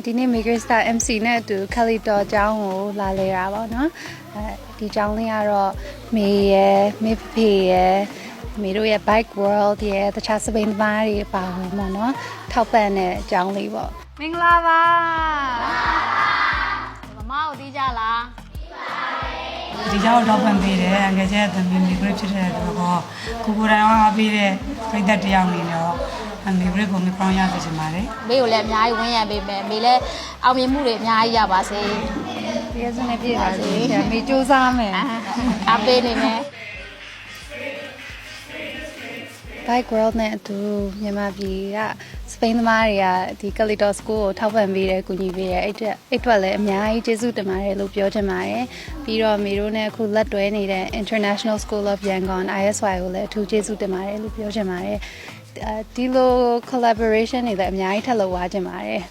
ဒီနေ့ Maker Star MC နဲ့အတူ Kelly တော်အကြောင်းကိုလာလေတာပေါ့နော်ဒီအကြောင်းလေးကတော့မေရယ်မေဖေရယ်မေတို့ရဲ့ Bike World ရဲ့တခြားစပိန်သမားတွေပါဝင်ပေါ့နော်ထောက်ပံ့တဲ့အကြောင်းလေးပေါ့မင်္ဂလာပါမမတို့သိကြလားဒီကြောက်တော့ဖွင့်ပေးတယ်ငယ်ချင်းသမီးမိဂရိဖြစ်တဲ့တော့ကိုကိုတိုင်းကပေးတဲ့ပြည်သက်တယောက်နေတော့မိဂရိကိုမပြောင်းရစေချင်ပါတယ်မေကိုလည်းအများကြီးဝန်းရံပေးမယ်မေလည်းအောင်မြင်မှုတွေအများကြီးရပါစေဒီရစနေပြည့်ပါစေမေစူးစမ်းမယ်အားပေးနေမယ် Bike World နဲ့အတူမြန်မာပြည်ကစပိန်သမားတွေကဒီ Kelly School ကိုထောက်ပံ့ပေးတယ်ကူညီပေးတယ်အဲ့အတွက်လည်းအများကြီးကျေးဇူးတင်ပါတယ်လို့ပြောချင်ပါတယ်ပြီးတော့မေတို့နဲ့အခုလက်တွဲနေတဲ့ International School of Yangon ISY ကိုလည်းအထူးကျေးဇူးတင်ပါတယ်လို့ပြောချင်ပါတယ်ဒီလို collaboration တွေလည်းအများကြီးထပ်လုပ်သွားချင်ပါတယ်